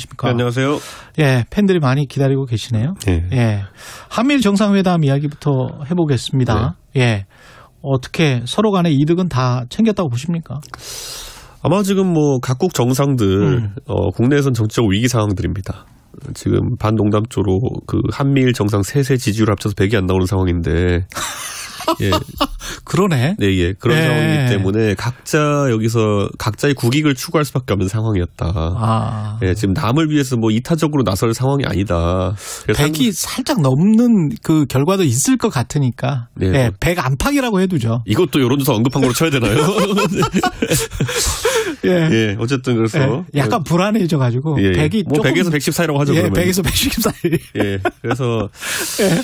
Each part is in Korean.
네, 안녕하세요. 예, 팬들이 많이 기다리고 계시네요. 네. 예. 한미일 정상회담 이야기부터 해보겠습니다. 네. 예. 어떻게 서로 간의 이득은 다 챙겼다고 보십니까? 아마 지금 뭐 각국 정상들 국내에선 정치적 위기 상황들입니다. 지금 반농담조로 그 한미일 정상 셋의 지지율 합쳐서 100이 안 나오는 상황인데. 예. 그러네. 네, 예. 그런 상황이기 때문에 각자 여기서 각자의 국익을 추구할 수밖에 없는 상황이었다. 예, 지금 남을 위해서 뭐 이타적으로 나설 상황이 아니다. 100이 살짝 넘는 그 결과도 있을 것 같으니까. 네. 예, 100 안팎이라고 해두죠. 이것도 여론조사 언급한 거로 쳐야 되나요? 예. 예. 어쨌든 그래서. 예, 약간 불안해져가지고. 예. 100이 뭐 조금. 100에서 110 사이라고 하죠. 예, 그러면. 100에서 110 사이. 예. 그래서. 예.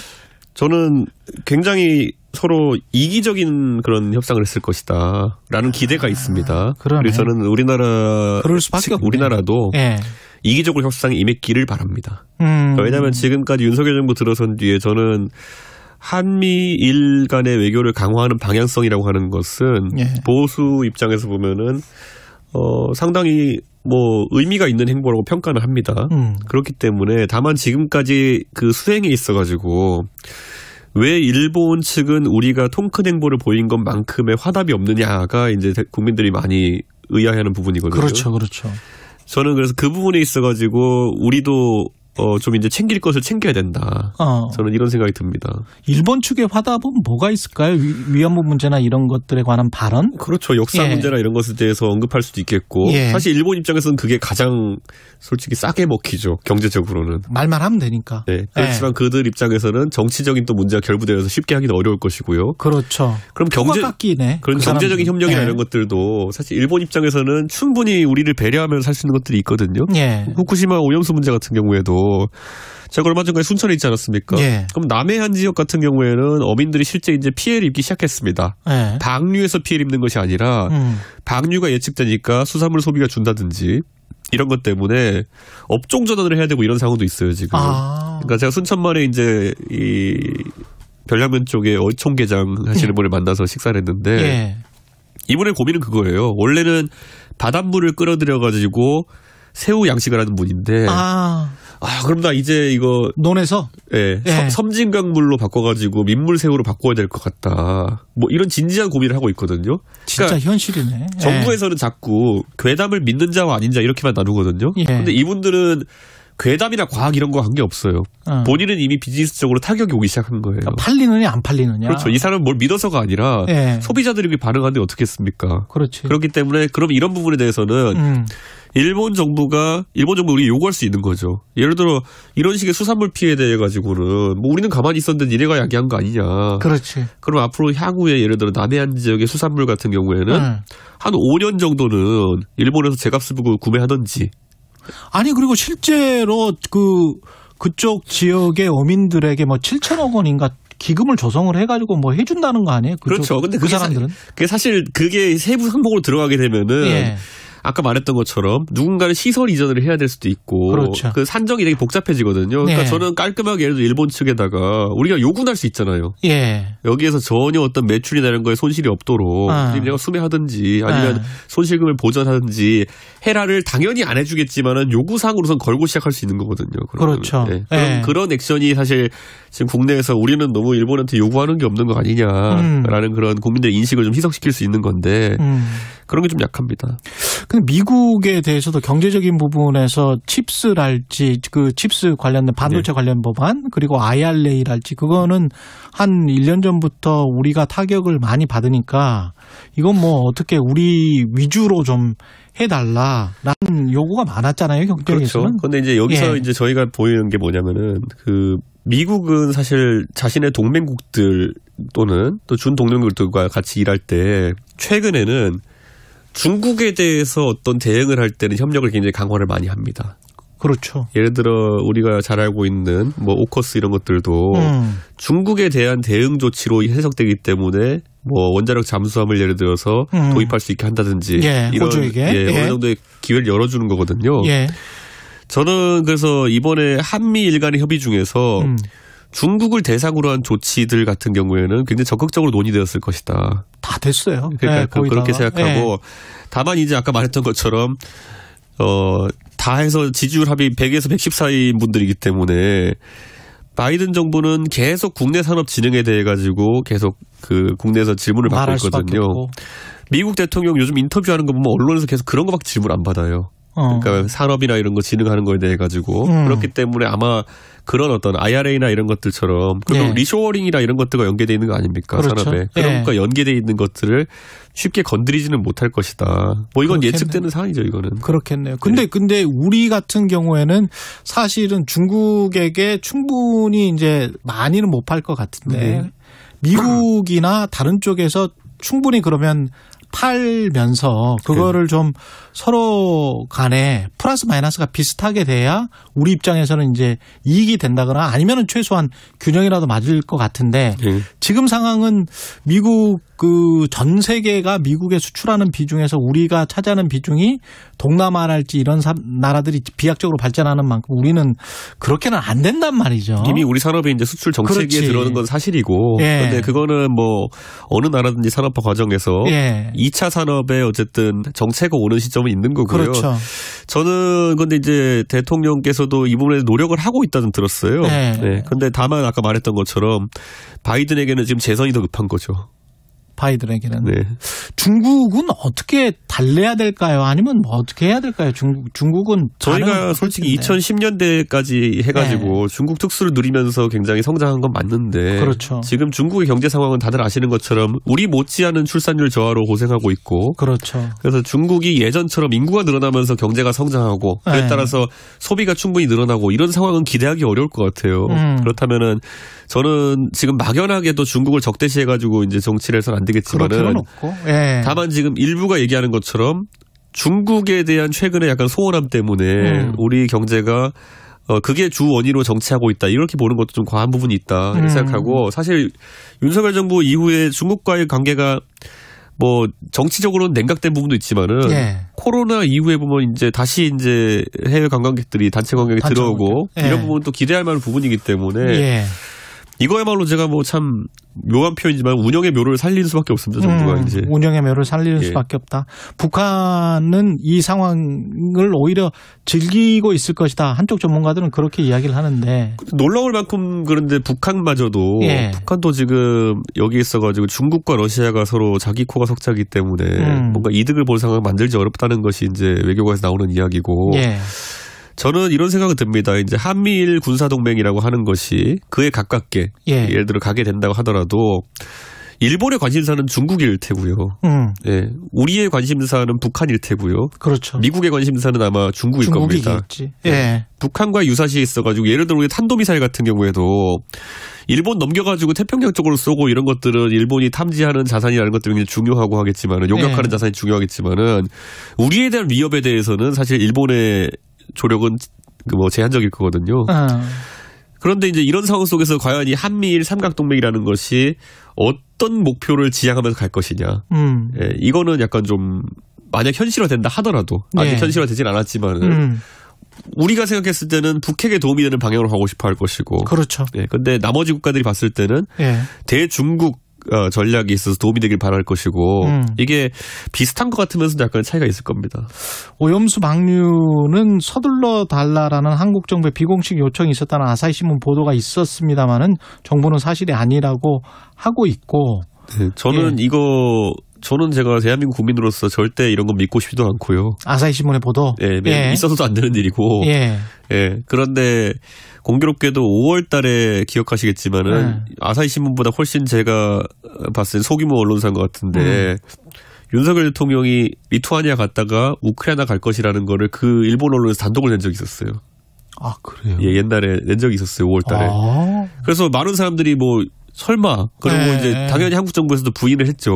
저는 굉장히 서로 이기적인 그런 협상을 했을 것이다. 라는 기대가 있습니다. 그러네. 그래서 저는 우리나라도 예. 이기적으로 협상에 임했기를 바랍니다. 왜냐하면 지금까지 윤석열 정부 들어선 뒤에 저는 한미일 간의 외교를 강화하는 방향성이라고 하는 것은 예. 보수 입장에서 보면은 상당히 뭐 의미가 있는 행보라고 평가는 합니다. 그렇기 때문에 다만 지금까지 그 수행에 있어가지고 왜 일본 측은 우리가 통큰 행보를 보인 것만큼의 화답이 없느냐가 이제 국민들이 많이 의아해하는 부분이거든요. 그렇죠, 그렇죠. 저는 그래서 그 부분에 있어가지고 우리도 좀 이제 챙길 것을 챙겨야 된다. 저는 이런 생각이 듭니다. 일본 측의 화답은 뭐가 있을까요? 위안부 문제나 이런 것들에 관한 발언? 그렇죠. 역사 문제나 이런 것에 대해서 언급할 수도 있겠고 사실 일본 입장에서는 그게 가장 솔직히 싸게 먹히죠. 경제적으로는. 말만 하면 되니까. 네. 그렇지만 그들 입장에서는 정치적인 또 문제가 결부되어서 쉽게 하기는 어려울 것이고요. 그렇죠. 그럼 그런 경제적인 협력이나 이런 것들도 사실 일본 입장에서는 충분히 우리를 배려하면서 할 수 있는 것들이 있거든요. 후쿠시마 오염수 문제 같은 경우에도 제가 얼마 전까지 순천에 있지 않았습니까? 그럼 남해안 지역 같은 경우에는 어민들이 실제 이제 피해를 입기 시작했습니다. 방류에서 피해를 입는 것이 아니라 방류가 예측되니까 수산물 소비가 준다든지 이런 것 때문에 업종 전환을 해야 되고 이런 상황도 있어요 지금. 그러니까 제가 순천만에 이제 이 별량면 쪽에 어촌게장 하시는 분을 만나서 식사를 했는데 이분의 고민은 그거예요. 원래는 바닷물을 끌어들여가지고 새우 양식을 하는 분인데 그럼 나 이제 이거 논에서 섬진강물로 바꿔가지고 민물새우로 바꿔야 될 것 같다. 뭐 이런 진지한 고민을 하고 있거든요. 진짜 그러니까 현실이네. 정부에서는 자꾸 괴담을 믿는 자와 아닌 자 이렇게만 나누거든요. 그런데 이분들은 괴담이나 과학 이런 거 관계 없어요. 본인은 이미 비즈니스적으로 타격이 오기 시작한 거예요. 그러니까 팔리느냐 안 팔리느냐. 그렇죠. 이 사람은 뭘 믿어서가 아니라 소비자들이 반응하는데 어떻게 했습니까? 그렇지. 그렇기 때문에 그럼 이런 부분에 대해서는 일본 정부가 우리 요구할 수 있는 거죠. 예를 들어 이런 식의 수산물 피해에 대해 가지고는 뭐 우리는 가만히 있었는데 니네가 야기한 거 아니냐. 그렇지. 그럼 앞으로 향후에 예를 들어 남해안 지역의 수산물 같은 경우에는 한 5년 정도는 일본에서 제값을 보고 구매하든지. 아니 그리고 실제로 그쪽 지역의 어민들에게 뭐 7천억 원인가 기금을 조성을 해가지고 뭐 해준다는 거 아니에요? 그렇죠. 근데 그 사람들은 사실 그게 세부 항목으로 들어가게 되면은 아까 말했던 것처럼 누군가는 시설 이전을 해야 될 수도 있고 그 산정이 되게 복잡해지거든요. 그러니까 저는 깔끔하게 예를 들어 일본 측에다가 우리가 요구할 수 있잖아요. 여기에서 전혀 어떤 매출이나 이런 거에 손실이 없도록 우리가 수매하든지 아니면 손실금을 보전하든지 해라를 당연히 안 해주겠지만은 요구사항으로선 걸고 시작할 수 있는 거거든요. 그렇죠. 그런 액션이 사실 지금 국내에서 우리는 너무 일본한테 요구하는 게 없는 거 아니냐라는 그런 국민들의 인식을 좀 희석시킬 수 있는 건데 그런 게 좀 약합니다. 근데 미국에 대해서도 경제적인 부분에서 칩스랄지 그 칩스 관련된 반도체 관련 법안 그리고 IRA랄지 그거는 한 1년 전부터 우리가 타격을 많이 받으니까 이건 뭐 어떻게 우리 위주로 좀 해달라라는 요구가 많았잖아요. 경제에서는. 그렇죠. 그런데 이제 여기서 이제 저희가 보이는 게 뭐냐면은 그 미국은 사실 자신의 동맹국들 또는 또 준동맹국들과 같이 일할 때 최근에는 중국에 대해서 어떤 대응을 할 때는 협력을 굉장히 강화를 많이 합니다. 그렇죠. 예를 들어 우리가 잘 알고 있는 뭐 오커스 이런 것들도 중국에 대한 대응 조치로 해석되기 때문에 뭐 원자력 잠수함을 예를 들어서 도입할 수 있게 한다든지 이런 어느 정도의 기회를 열어주는 거거든요. 저는 그래서 이번에 한미일 간의 협의 중에서 중국을 대상으로 한 조치들 같은 경우에는 굉장히 적극적으로 논의되었을 것이다. 다 됐어요. 그러니까 그렇게 생각하고 다만 이제 아까 말했던 것처럼 다 해서 지지율 합이 100에서 110 사이인 분들이기 때문에 바이든 정부는 계속 국내 산업 진흥에 대해 가지고 계속 그 국내에서 질문을 받고 있거든요. 미국 대통령 요즘 인터뷰하는 거 보면 언론에서 계속 그런 거밖에 질문 안 받아요. 그러니까 산업이나 이런 거 진흥하는 거에 대해 가지고 그렇기 때문에 아마 그런 어떤 IRA나 이런 것들처럼 그리고 네. 리쇼어링이나 이런 것들과 연계되어 있는 거 아닙니까? 그렇죠. 산업에. 그런 것과 연계되어 있는 것들을 쉽게 건드리지는 못할 것이다. 뭐 이건 그렇겠네요. 예측되는 상황이죠, 이거는. 그렇겠네요. 근데 우리 같은 경우에는 사실은 중국에게 충분히 이제 많이는 못 팔 것 같은데 미국이나 다른 쪽에서 충분히 그러면 팔면서 그거를 좀 서로 간에 플러스 마이너스가 비슷하게 돼야 우리 입장에서는 이제 이익이 된다거나 아니면은 최소한 균형이라도 맞을 것 같은데 지금 상황은 미국 그 전 세계가 미국에 수출하는 비중에서 우리가 차지하는 비중이 동남아랄지 이런 나라들이 비약적으로 발전하는 만큼 우리는 그렇게는 안 된단 말이죠. 이미 우리 산업이 이제 수출 정책에 들어오는 건 사실이고 그런데 그거는 뭐 어느 나라든지 산업화 과정에서 2차 산업에 어쨌든 정체가 오는 시점은 있는 거고요. 그렇죠. 저는 근데 이제 대통령께서도 이 부분에 노력을 하고 있다는 들었어요. 근데 다만 아까 말했던 것처럼 바이든에게는 지금 재선이 더 급한 거죠. 바이든에게는. 중국은 어떻게 달래야 될까요? 아니면 뭐 어떻게 해야 될까요? 중국은 저희가 솔직히 2010년대까지 해가지고 중국 특수를 누리면서 굉장히 성장한 건 맞는데 그렇죠. 지금 중국의 경제 상황은 다들 아시는 것처럼 우리 못지않은 출산율 저하로 고생하고 있고 그렇죠. 그래서 중국이 예전처럼 인구가 늘어나면서 경제가 성장하고 그에 따라서 소비가 충분히 늘어나고 이런 상황은 기대하기 어려울 것 같아요. 그렇다면은 저는 지금 막연하게도 중국을 적대시해가지고 이제 정치를 해서는 안 되겠지만은 다만 지금 일부가 얘기하는 것처럼 중국에 대한 최근에 약간 소원함 때문에 우리 경제가 그게 주 원인으로 정치하고 있다 이렇게 보는 것도 좀 과한 부분이 있다 생각하고 사실 윤석열 정부 이후에 중국과의 관계가 뭐 정치적으로는 냉각된 부분도 있지만은 코로나 이후에 보면 이제 다시 이제 해외 관광객들이 단체 관광객이 들어오고 이런 부분은 또 기대할 만한 부분이기 때문에 이거야말로 제가 뭐 참 묘한 표현이지만 운영의 묘를 살릴 수밖에 없습니다. 정부가 이제. 운영의 묘를 살릴 수밖에 없다. 북한은 이 상황을 오히려 즐기고 있을 것이다. 한쪽 전문가들은 그렇게 이야기를 하는데. 놀라울 만큼 그런데 북한마저도 북한도 지금 여기 있어가지고 중국과 러시아가 서로 자기 코가 석자기 때문에 뭔가 이득을 볼 상황을 만들지 어렵다는 것이 이제 외교관에서 나오는 이야기고. 저는 이런 생각이 듭니다. 이제 한미일 군사동맹이라고 하는 것이 그에 가깝게 예를 들어 가게 된다고 하더라도 일본의 관심사는 중국일 테고요. 우리의 관심사는 북한일 테고요. 그렇죠. 미국의 관심사는 아마 중국일 겁니다. 북한과 유사시에 있어가지고 예를 들어 우리 탄도미사일 같은 경우에도 일본 넘겨가지고 태평양 쪽으로 쏘고 이런 것들은 일본이 탐지하는 자산이라는 것들이 굉장히 중요하고 하겠지만은 요격하는 자산이 중요하겠지만은 우리에 대한 위협에 대해서는 사실 일본의 조력은 뭐 제한적일 거거든요. 그런데 이제 이런 상황 속에서 과연 이 한미일 삼각동맹이라는 것이 어떤 목표를 지향하면서 갈 것이냐. 이거는 약간 좀 만약 현실화된다 하더라도 아직 현실화되진 않았지만은 우리가 생각했을 때는 북핵에 도움이 되는 방향으로 가고 싶어 할 것이고. 그렇죠. 근데 나머지 국가들이 봤을 때는 대중국 전략이 있어서 도움이 되길 바랄 것이고 이게 비슷한 것 같으면서도 약간 차이가 있을 겁니다. 오염수 방류는 서둘러 달라라는 한국 정부의 비공식 요청이 있었다는 아사히신문 보도가 있었습니다마는 정부는 사실이 아니라고 하고 있고. 저는 저는 제가 대한민국 국민으로서 절대 이런 건 믿고 싶지도 않고요. 아사히신문의 보도? 있어서도 안 되는 일이고. 그런데 공교롭게도 5월 달에 기억하시겠지만은 아사히신문보다 훨씬 제가 봤을 때 소규모 언론사인 것 같은데 윤석열 대통령이 리투아니아 갔다가 우크라이나 갈 것이라는 거를 그 일본 언론에서 단독을 낸 적이 있었어요. 아, 그래요? 옛날에 낸 적이 있었어요. 5월 달에. 그래서 많은 사람들이 뭐 설마 그리고 이제 당연히 한국 정부에서도 부인을 했죠.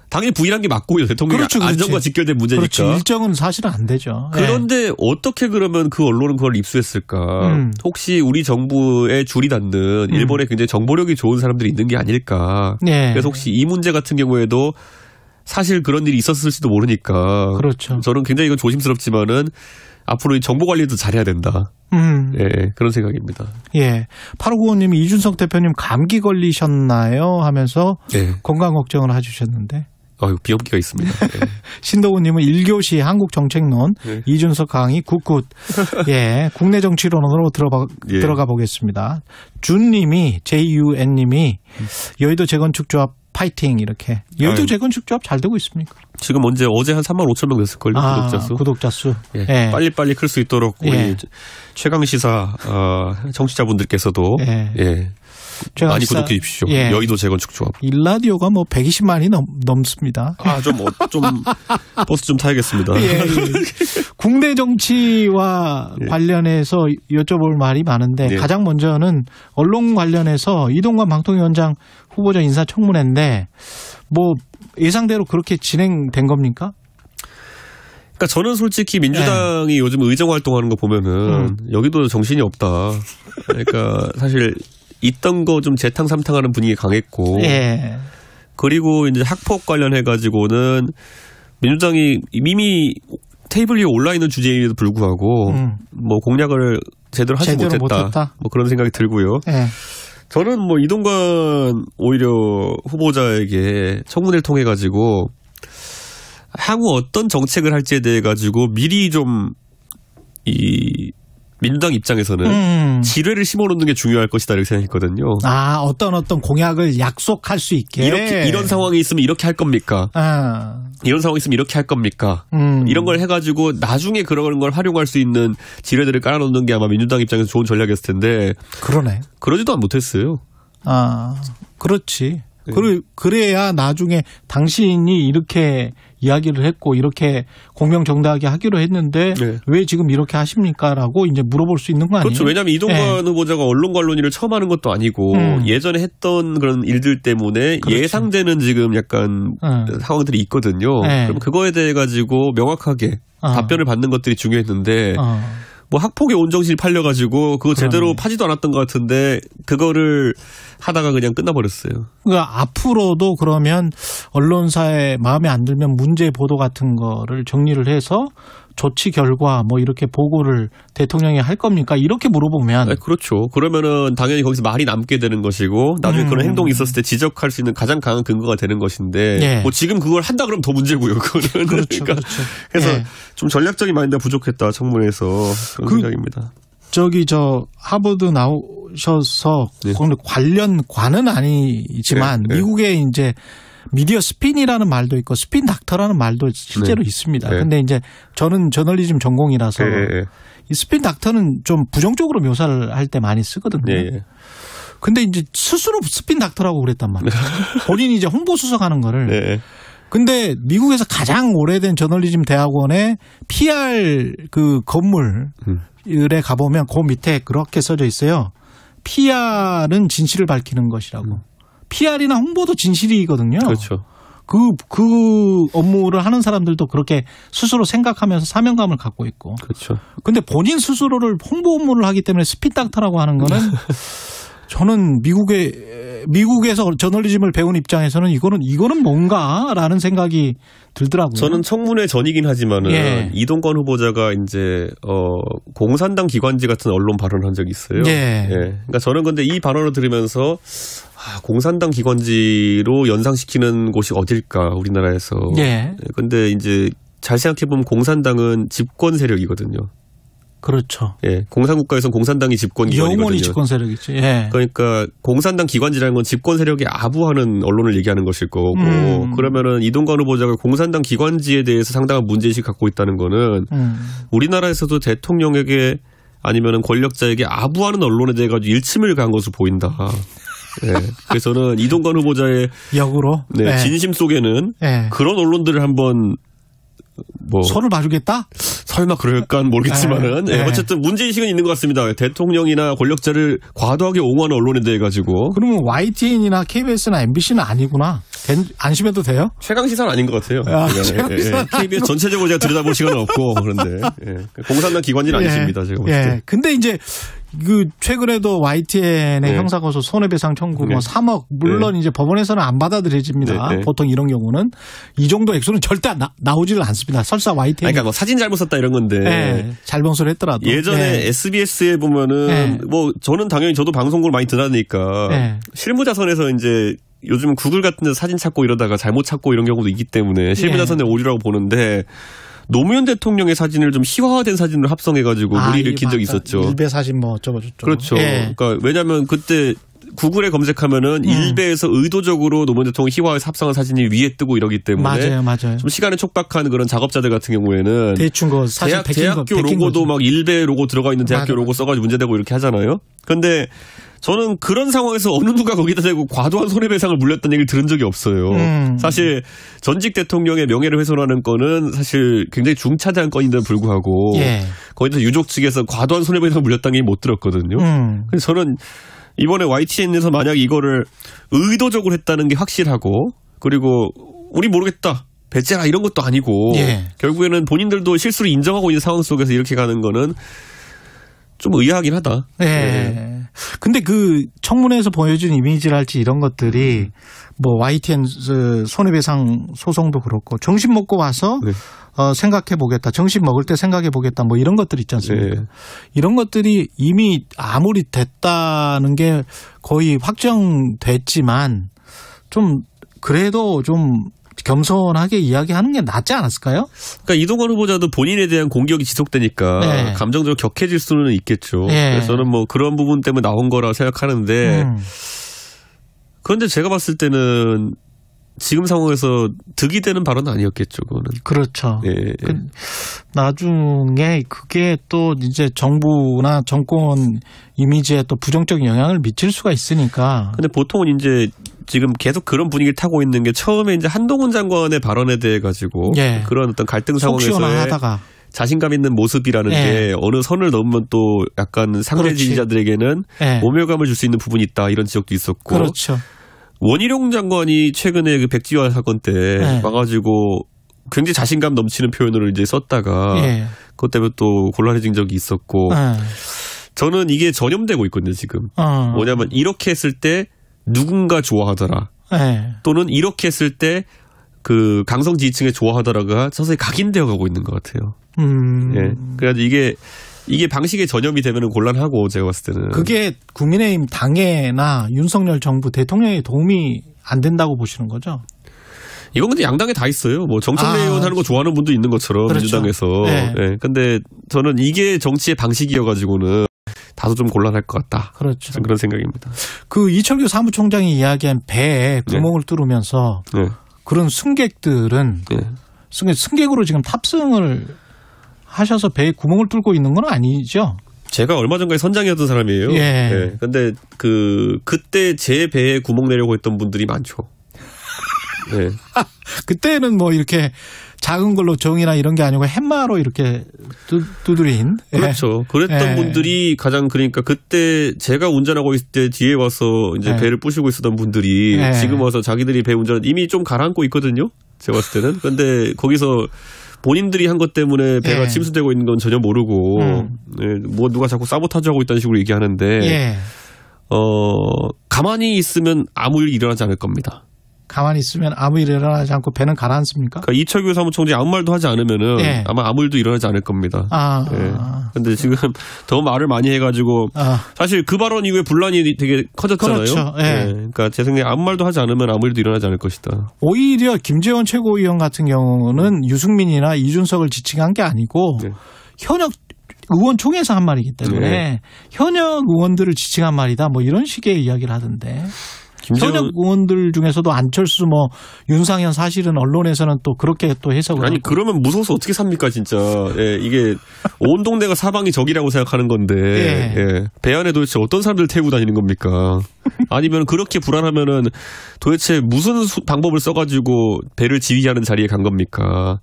당연히 부인한 게 맞고요. 대통령의 안전과 직결된 문제니까. 그렇죠. 일정은 사실은 안 되죠. 그런데 어떻게 그러면 그 언론은 그걸 입수했을까? 혹시 우리 정부에 줄이 닿는 일본에 굉장히 정보력이 좋은 사람들이 있는 게 아닐까? 그래서 혹시 이 문제 같은 경우에도 사실 그런 일이 있었을지도 모르니까. 그렇죠. 저는 굉장히 이건 조심스럽지만은 앞으로 정보 관리도 잘해야 된다. 그런 생각입니다. 8595님이 이준석 대표님 감기 걸리셨나요? 하면서 건강 걱정을 해주셨는데. 비염기가 있습니다. 네. 신도훈님은 1교시 한국정책론 이준석 강의 굿굿. 예, 국내 정치론으로 들어가 보겠습니다. 준님이 JUN님이 여의도 재건축 조합 파이팅 이렇게. 여의도 재건축 조합 잘 되고 있습니까? 지금 어제 한 3만 5천 명 됐을걸요. 구독자 수. 예. 예. 빨리빨리 클 수 있도록 우리 최강시사 청취자분들께서도 예. 많이 구독해 주십시오. 예. 여의도 재건축 조합. 일라디오가 120만이 넘습니다. 좀 버스 좀 타야겠습니다. 예. 국내 정치와 관련해서 여쭤볼 말이 많은데 가장 먼저는 언론 관련해서 이동관 방통위원장 후보자 인사청문회인데 예상대로 그렇게 진행된 겁니까? 그러니까 저는 솔직히 민주당이 요즘 의정 활동하는 거 보면은 여기도 정신이 없다. 그러니까 사실 있던 거 좀 재탕삼탕하는 분위기 강했고, 그리고 이제 학폭 관련해 가지고는 민주당이 이미 테이블 위에 올라 있는 주제에도 불구하고 공략을 제대로 하지 못했다. 그런 생각이 들고요. 저는 이동관 오히려 후보자에게 청문회를 통해 가지고 향후 어떤 정책을 할지에 대해 가지고 미리 좀 민주당 입장에서는 지뢰를 심어놓는 게 중요할 것이다 이렇게 생각했거든요. 어떤 공약을 약속할 수 있게. 이런 상황이 있으면 이렇게 할 겁니까? 이런 상황이 있으면 이렇게 할 겁니까? 이런 걸 해가지고 나중에 그런 걸 활용할 수 있는 지뢰들을 깔아놓는 게 아마 민주당 입장에서 좋은 전략이었을 텐데. 그러네. 그러지도 못했어요. 그렇지. 그래야 나중에 당신이 이렇게 이야기를 했고 이렇게 공명정당하게 하기로 했는데 왜 지금 이렇게 하십니까?라고 이제 물어볼 수 있는 거 아니에요? 그렇죠. 왜냐하면 이동관 후보자가 언론 관련 일을 처음 하는 것도 아니고 예전에 했던 그런 일들 때문에 예상되는 지금 약간 상황들이 있거든요. 그럼 그거에 대해 가지고 명확하게 답변을 받는 것들이 중요했는데. 학폭에 온정신이 팔려가지고 그거 제대로 파지도 않았던 것 같은데 그거를 하다가 그냥 끝나버렸어요. 그러니까 앞으로도 그러면 언론사에 마음에 안 들면 문제 보도 같은 거를 정리를 해서 조치 결과 이렇게 보고를 대통령이 할 겁니까? 이렇게 물어보면. 그렇죠. 그러면은 당연히 거기서 말이 남게 되는 것이고 나중에 그런 행동이 있었을 때 지적할 수 있는 가장 강한 근거가 되는 것인데 지금 그걸 한다 그러면 더 문제고요. 그거는. 그렇죠. 그래서 좀 전략적인 마인드가 부족했다 청문회에서 그런 생각입니다. 하버드 나오셔서 관련과는 아니지만 미국의 이제 미디어 스핀이라는 말도 있고 스핀 닥터라는 말도 실제로 있습니다. 근데 이제 저는 저널리즘 전공이라서 이 스핀 닥터는 좀 부정적으로 묘사를 할 때 많이 쓰거든요. 근데 이제 스스로 스핀 닥터라고 그랬단 말이에요. 본인이 이제 홍보 수석하는 거를. 근데 미국에서 가장 오래된 저널리즘 대학원의 PR 그 건물에 가보면 그 밑에 그렇게 써져 있어요. PR은 진실을 밝히는 것이라고. PR이나 홍보도 진실이거든요. 그렇죠. 그 업무를 하는 사람들도 그렇게 스스로 생각하면서 사명감을 갖고 있고. 그렇죠. 근데 본인 스스로를 홍보 업무를 하기 때문에 스피닥터라고 하는 거는 저는 미국에서 저널리즘을 배운 입장에서는 이거는 뭔가라는 생각이 들더라고요. 저는 청문회 전이긴 하지만은 이동관 후보자가 이제 공산당 기관지 같은 언론 발언을 한 적이 있어요. 그러니까 저는 근데 이 발언을 들으면서 공산당 기관지로 연상시키는 곳이 어딜까 우리나라에서. 근데 이제 잘 생각해 보면 공산당은 집권 세력이거든요. 그렇죠. 공산국가에서는 공산당이 집권 기관이거든요. 영원히 집권 세력이죠. 그러니까 공산당 기관지라는 건 집권 세력이 아부하는 언론을 얘기하는 것일 거고 그러면은 이동관 후보자가 공산당 기관지에 대해서 상당한 문제의식 갖고 있다는 거는 우리나라에서도 대통령에게 아니면은 권력자에게 아부하는 언론에 대해 가지고 일침을 가한 것으로 보인다. 그래서 저는 이동관 후보자의 역으로 진심 속에는 그런 언론들을 한번 손을 봐주겠다? 설마 그럴까는 모르겠지만은 어쨌든 문제의식은 있는 것 같습니다. 대통령이나 권력자를 과도하게 옹호하는 언론에 대해 가지고. 그러면 YTN이나 KBS나 MBC는 아니구나. 안심해도 돼요? 최강시사는 아닌 것 같아요. KBS 전체적으로 제가 들여다볼 시간은 없고 그런데 공산당 기관지는 아니십니다. 제가 봤을 때. 근데 이제 최근에도 YTN의 형사고소 손해배상 청구 3억 물론 이제 법원에서는 안 받아들여집니다. 보통 이런 경우는 이 정도 액수는 절대 나오지를 않습니다. 설사 YTN. 그러니까 사진 잘못 썼다 이런 건데. 잘못을 했더라도. 예전에 SBS에 보면은 저는 당연히 저도 방송국을 많이 드나드니까 실무자선에서 이제 요즘 구글 같은 데 사진 찾고 이러다가 잘못 찾고 이런 경우도 있기 때문에 실무자산의 오류라고 보는데 노무현 대통령의 사진을 좀 희화화된 사진을 합성해가지고 문의를 일으킨 적이 있었죠. 일베 사진 뭐 어쩌고저쩌고. 그렇죠. 그러니까 왜냐하면 그때 구글에 검색하면은 일베에서 의도적으로 노무현 대통령 희화해서 합성한 사진이 위에 뜨고 이러기 때문에 맞아요. 좀 시간에 촉박한 그런 작업자들 같은 경우에는 대충 거 사실 대학교 로고도 막 일베 로고 들어가 있는 대학교 로고 써가지고 문제되고 이렇게 하잖아요. 그런데 저는 그런 상황에서 어느 누가 거기다 대고 과도한 손해배상을 물렸다는 얘기를 들은 적이 없어요. 사실 전직 대통령의 명예를 훼손하는 건은 사실 굉장히 중차대한 건인데도 불구하고 거기서 유족 측에서 과도한 손해배상을 물렸다는 얘기 못 들었거든요. 그래서 저는 이번에 YTN에서 만약 이거를 의도적으로 했다는 게 확실하고 그리고 우리 모르겠다. 배째라 이런 것도 아니고 결국에는 본인들도 실수를 인정하고 있는 상황 속에서 이렇게 가는 거는 좀 의아하긴 하다. 근데 그 청문회에서 보여준 이미지랄지 이런 것들이 뭐 YTN 손해배상 소송도 그렇고 점심 먹고 와서 생각해 보겠다. 점심 먹을 때 생각해 보겠다. 뭐 이런 것들 있지 않습니까? 이런 것들이 이미 아무리 됐다는 게 거의 확정됐지만 좀 그래도 좀 겸손하게 이야기하는 게 낫지 않았을까요? 그러니까 이동관 후보자도 본인에 대한 공격이 지속되니까 감정적으로 격해질 수는 있겠죠. 그래서 저는 뭐 그런 부분 때문에 나온 거라고 생각하는데 그런데 제가 봤을 때는 지금 상황에서 득이 되는 발언은 아니었겠죠. 그거는. 그렇죠. 나중에 그게 또 이제 정부나 정권 이미지에 또 부정적인 영향을 미칠 수가 있으니까. 근데 보통은 이제 지금 계속 그런 분위기를 타고 있는 게 처음에 이제 한동훈 장관의 발언에 대해 가지고 그런 어떤 갈등 상황에서의 자신감 있는 모습이라는 게 어느 선을 넘으면 또 약간 상대 지지자들에게는 모멸감을 줄 수 있는 부분이 있다 이런 지적도 있었고. 그렇죠. 원희룡 장관이 최근에 그 백지화 사건 때 와가지고 굉장히 자신감 넘치는 표현을 이제 썼다가 그것 때문에 또 곤란해진 적이 있었고 저는 이게 전염되고 있거든요 지금. 뭐냐면 이렇게 했을 때 누군가 좋아하더라. 또는 이렇게 했을 때 그 강성 지지층에 좋아하더라가 서서히 각인되어 가고 있는 것 같아요. 그래가지고 이게 방식의 전염이 되면 곤란하고 제가 봤을 때는. 그게 국민의힘 당에나 윤석열 정부 대통령의 도움이 안 된다고 보시는 거죠? 이건 근데 양당에 다 있어요. 뭐 정청래 의원 하는 거 좋아하는 분도 있는 것처럼 민주당에서. 근데 저는 이게 정치의 방식이어가지고는 다소 좀 곤란할 것 같다. 그렇죠. 그런 생각입니다. 그 이철규 사무총장이 이야기한 배에 구멍을 뚫으면서 그런 승객들은 승객으로 지금 탑승을 하셔서 배에 구멍을 뚫고 있는 건 아니죠? 제가 얼마 전까지 선장이었던 사람이에요. 근데 그때 제 배에 구멍 내려고 했던 분들이 많죠. 그때는 뭐 이렇게 작은 걸로 정이나 이런 게 아니고 팻마로 이렇게 두드린. 그렇죠. 그랬던 분들이 가장 그러니까 그때 제가 운전하고 있을 때 뒤에 와서 이제 배를 부시고 있었던 분들이 지금 와서 자기들이 배 운전 이미 좀 가라앉고 있거든요. 제가 봤을 때는. 근데 거기서 본인들이 한 것 때문에 배가 침수되고 있는 건 전혀 모르고 뭐 누가 자꾸 사보타주하고 있다는 식으로 얘기하는데 가만히 있으면 아무 일이 일어나지 않을 겁니다. 가만히 있으면 아무 일 일어나지 않고 배는 가라앉습니까? 그러니까 이철규 사무총장이 아무 말도 하지 않으면은 아마 아무 일도 일어나지 않을 겁니다. 근데 지금 더 말을 많이 해가지고 사실 그 발언 이후에 분란이 되게 커졌잖아요. 그렇죠. 그러니까 제 생각에 아무 말도 하지 않으면 아무 일도 일어나지 않을 것이다. 오히려 김재원 최고위원 같은 경우는 유승민이나 이준석을 지칭한 게 아니고 현역 의원 총회에서 한 말이기 때문에 현역 의원들을 지칭한 말이다. 뭐 이런 식의 이야기를 하던데. 현역 의원들 중에서도 안철수 뭐 윤상현 사실은 언론에서는 또 그렇게 또 해석을 아니 그러면 무서워서 어떻게 삽니까 진짜. 이게 온 동네가 사방이 적이라고 생각하는 건데 배 안에 도대체 어떤 사람들 태우고 다니는 겁니까? 아니면 그렇게 불안하면은 도대체 무슨 방법을 써가지고 배를 지휘하는 자리에 간 겁니까?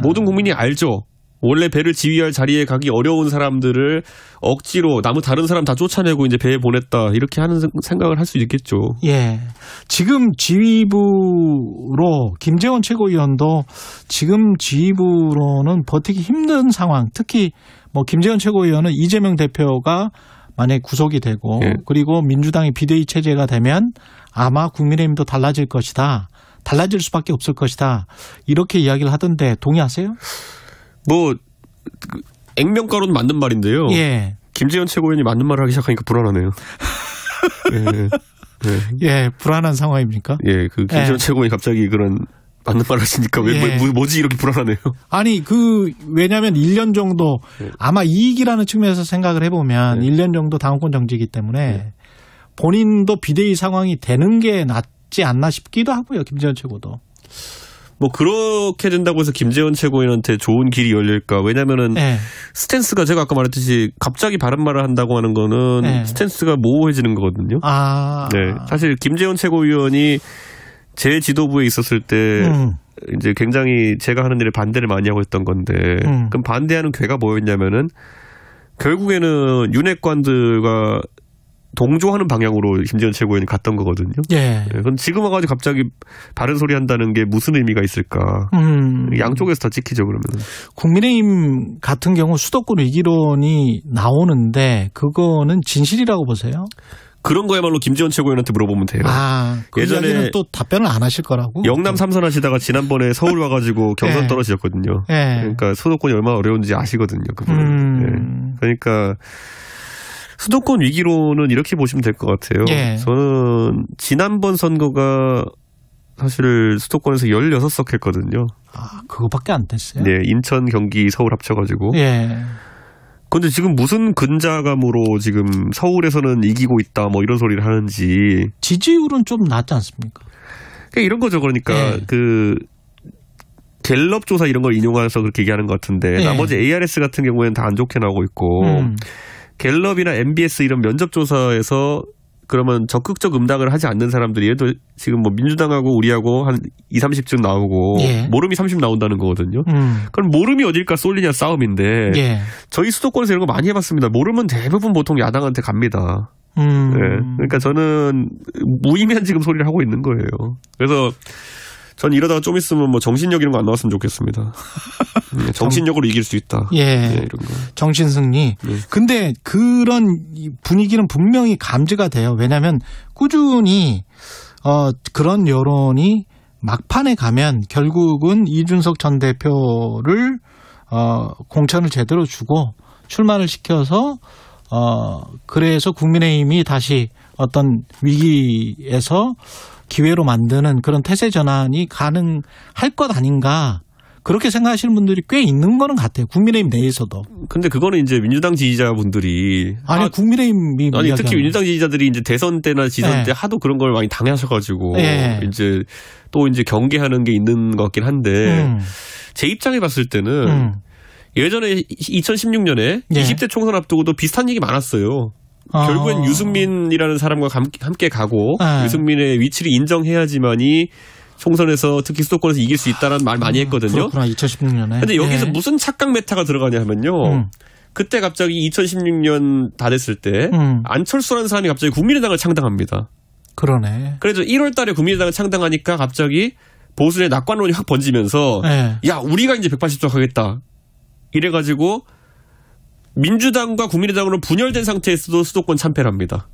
모든 국민이 알죠. 원래 배를 지휘할 자리에 가기 어려운 사람들을 억지로 다른 사람 다 쫓아내고 이제 배에 보냈다 이렇게 하는 생각을 할 수 있겠죠. 지금 지휘부로 김재원 최고위원도 지금 지휘부로는 버티기 힘든 상황. 특히 뭐 김재원 최고위원은 이재명 대표가 만약에 구속이 되고 그리고 민주당이 비대위 체제가 되면 아마 국민의힘도 달라질 것이다. 달라질 수밖에 없을 것이다. 이렇게 이야기를 하던데 동의하세요? 뭐 액면가로는 맞는 말인데요. 김재현 최고위원이 맞는 말을 하기 시작하니까 불안하네요. 예, 불안한 상황입니까? 예, 그 김재원 최고위 갑자기 그런 맞는 말 하시니까 뭐지 이렇게 불안하네요. 아니, 왜냐면 1년 정도 아마 이익이라는 측면에서 생각을 해보면 1년 정도 당원권 정지이기 때문에 본인도 비대위 상황이 되는 게 낫지 않나 싶기도 하고요. 김재원 최고도. 뭐 그렇게 된다고 해서 김재원 최고위원한테 좋은 길이 열릴까? 왜냐면은 스탠스가 제가 아까 말했듯이 갑자기 바른 말을 한다고 하는 거는 스탠스가 모호해지는 거거든요. 네, 사실 김재원 최고위원이 제 지도부에 있었을 때 이제 굉장히 제가 하는 일에 반대를 많이 하고 있던 건데 그럼 반대하는 궤가 뭐였냐면은 결국에는 윤핵관들과 동조하는 방향으로 김재원 최고위원이 갔던 거거든요. 그럼 지금 와가지고 갑자기 바른 소리 한다는 게 무슨 의미가 있을까? 양쪽에서 다 찍히죠, 그러면. 국민의힘 같은 경우 수도권 위기론이 나오는데 그거는 진실이라고 보세요? 그런 거야말로 김재원 최고위원한테 물어보면 돼요. 그 예전에 또 답변을 안 하실 거라고? 영남 3선 하시다가 지난번에 서울 와가지고 경선 떨어지셨거든요. 그러니까 수도권이 얼마나 어려운지 아시거든요, 그분은. 그러니까 수도권 위기로는 이렇게 보시면 될 것 같아요. 저는 지난번 선거가 사실 수도권에서 16석 했거든요. 그거밖에 안 됐어요? 네, 인천, 경기, 서울 합쳐가지고. 근데 지금 무슨 근자감으로 지금 서울에서는 이기고 있다 뭐 이런 소리를 하는지. 지지율은 좀 낮지 않습니까? 이런 거죠. 그러니까 갤럽 조사 이런 걸 인용해서 그렇게 얘기하는 것 같은데 나머지 ARS 같은 경우에는 다 안 좋게 나오고 있고 갤럽이나 MBS 이런 면접 조사에서 그러면 적극적 응답을 하지 않는 사람들이 얘도 지금 뭐 민주당하고 우리하고 한 20, 30쯤 나오고 모름이 30 나온다는 거거든요. 그럼 모름이 어딜까 쏠리냐 싸움인데 저희 수도권에서 이런 거 많이 해봤습니다. 모름은 대부분 보통 야당한테 갑니다. 그러니까 저는 무의미한 지금 소리를 하고 있는 거예요. 그래서 전 이러다가 좀 있으면 뭐 정신력 이런 거 안 나왔으면 좋겠습니다. 정신력으로 이길 수 있다. 이런 거. 정신승리. 근데 그런 분위기는 분명히 감지가 돼요. 왜냐하면 꾸준히 그런 여론이 막판에 가면 결국은 이준석 전 대표를 공천을 제대로 주고 출마를 시켜서 그래서 국민의힘이 다시 어떤 위기에서 기회로 만드는 그런 태세 전환이 가능할 것 아닌가. 그렇게 생각하시는 분들이 꽤 있는 거는 같아요. 국민의힘 내에서도. 근데 그거는 이제 민주당 지지자분들이. 국민의힘이. 특히 민주당 지지자들이 이제 대선 때나 지선 때 하도 그런 걸 많이 당하셔가지고. 이제 또 이제 경계하는 게 있는 것 같긴 한데. 제 입장에 봤을 때는 예전에 2016년에 20대 총선 앞두고도 비슷한 얘기 많았어요. 결국엔 유승민이라는 사람과 함께 가고 유승민의 위치를 인정해야지만이 총선에서 특히 수도권에서 이길 수 있다는 말 많이 했거든요. 그렇구나. 2016년에. 근데 여기서 무슨 착각 메타가 들어가냐 하면요. 그때 갑자기 2016년 다 됐을 때 안철수라는 사람이 갑자기 국민의당을 창당합니다. 그러네. 그래서 1월 달에 국민의당을 창당하니까 갑자기 보수의 낙관론이 확 번지면서 야 우리가 이제 180석 하겠다. 이래가지고 민주당과 국민의당으로 분열된 상태에서도 수도권 참패를 합니다.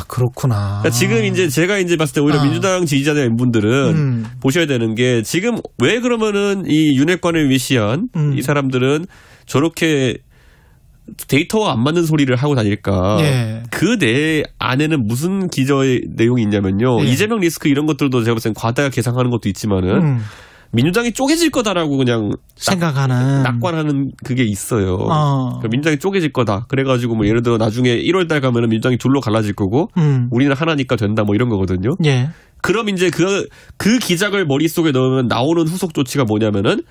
그렇구나. 그러니까 지금 이제 제가 이제 봤을 때 오히려 민주당 지지자들 분들은 보셔야 되는 게 지금 왜 그러면은 이 윤핵관을 위시한 이 사람들은 저렇게 데이터와 안 맞는 소리를 하고 다닐까. 그 내 안에는 무슨 기저의 내용이 있냐면요. 이재명 리스크 이런 것들도 제가 봤을 땐 과다 계상하는 것도 있지만은 민주당이 쪼개질 거다라고 그냥 생각하는 낙관하는 그게 있어요. 그러니까 민주당이 쪼개질 거다. 그래가지고 뭐 예를 들어 나중에 1월달 가면은 민주당이 둘로 갈라질 거고 우리는 하나니까 된다 뭐 이런 거거든요. 그럼 이제 그 기작을 머릿속에 넣으면 나오는 후속 조치가 뭐냐면은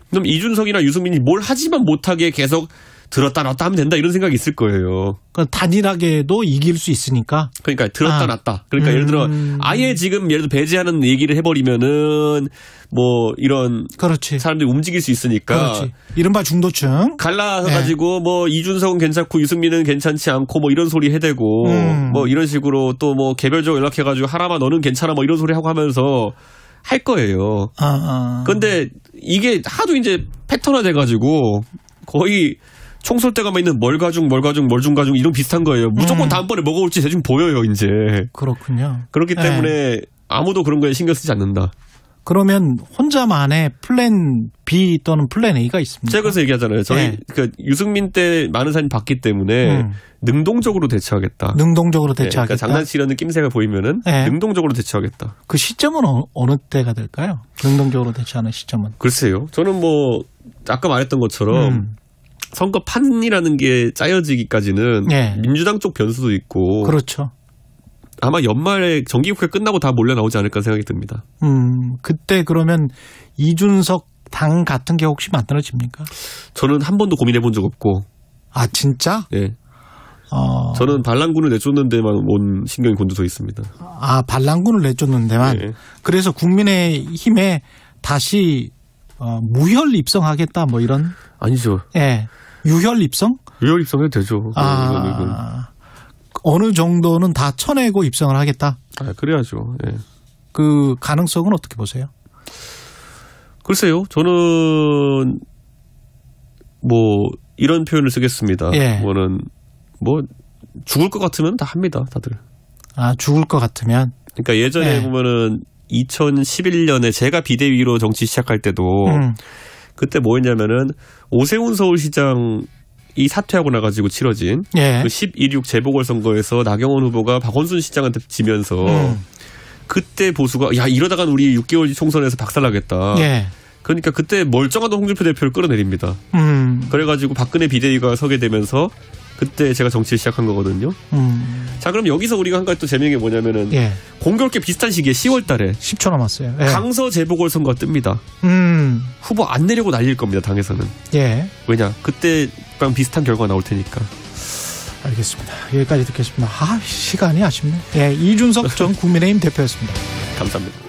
그럼 이준석이나 유승민이 뭘 하지만 못하게 계속 들었다 놨다 하면 된다 이런 생각이 있을 거예요. 그러니까 단일하게도 이길 수 있으니까. 그러니까 들었다 놨다. 그러니까 예를 들어 아예 지금 예를 들어 배제하는 얘기를 해버리면은 뭐 이런 사람들이 움직일 수 있으니까. 이른바 중도층. 갈라가지고 뭐 이준석은 괜찮고 유승민은 괜찮지 않고 뭐 이런 소리 해대고 뭐 이런 식으로 또 뭐 개별적으로 연락해가지고 하라마 너는 괜찮아 뭐 이런 소리 하고 하면서 할 거예요. 그런데 이게 하도 이제 패턴화 돼가지고 거의 총쏠 때 가면 있는 멀가중 이런 비슷한 거예요. 무조건 다음번에 뭐가 올지 대충 보여요, 이제. 그렇군요. 그렇기 때문에 아무도 그런 거에 신경 쓰지 않는다. 그러면 혼자만의 플랜 B 또는 플랜 A가 있습니다. 제가 그래서 얘기하잖아요. 저희 그러니까 유승민 때 많은 사람이 봤기 때문에 능동적으로 대처하겠다. 능동적으로 대처하겠다. 그러니까 장난치려는 낌새가 보이면은 능동적으로 대처하겠다. 그 시점은 어느 때가 될까요? 능동적으로 대처하는 시점은. 글쎄요. 저는 뭐 아까 말했던 것처럼 선거판이라는 게 짜여지기까지는 민주당 쪽 변수도 있고. 그렇죠. 아마 연말에 정기국회 끝나고 다 몰려 나오지 않을까 생각이 듭니다. 그때 그러면 이준석 당 같은 게 혹시 만들어집니까? 저는 한 번도 고민해 본 적 없고. 아, 진짜? 네. 저는 반란군을 내쫓는 데만 온 신경이 곤두서 있습니다. 아, 반란군을 내쫓는 데만? 네. 그래서 국민의힘에 다시 무혈 입성하겠다 뭐 이런? 아니죠. 예. 네. 유혈 입성? 유혈 입성해도 되죠. 어느 정도는 다 쳐내고 입성을 하겠다? 아, 그래야죠. 예. 그 가능성은 어떻게 보세요? 글쎄요. 저는 뭐 이런 표현을 쓰겠습니다. 뭐는 뭐 죽을 것 같으면 다 합니다. 다들. 아, 죽을 것 같으면? 그러니까 예전에 보면은 2011년에 제가 비대위로 정치 시작할 때도 그때 뭐 했냐면은 오세훈 서울시장 이 사퇴하고 나가지고 치러진 그 12.6 재보궐선거에서 나경원 후보가 박원순 시장한테 지면서 그때 보수가 야 이러다간 우리 6개월 총선에서 박살나겠다. 그러니까 그때 멀쩡한 홍준표 대표를 끌어내립니다. 그래가지고 박근혜 비대위가 서게 되면서 그때 제가 정치를 시작한 거거든요. 자, 그럼 여기서 우리가 한 가지 또 재미있는 게 뭐냐면은 공교롭게 비슷한 시기에 10월 달에 10초 남았어요. 강서 재보궐선거가 뜹니다. 후보 안 내려고 날릴 겁니다. 당에서는. 왜냐? 그때랑 비슷한 결과가 나올 테니까. 알겠습니다. 여기까지 듣겠습니다. 시간이 아쉽네. 이준석 전 국민의힘 대표였습니다. 감사합니다.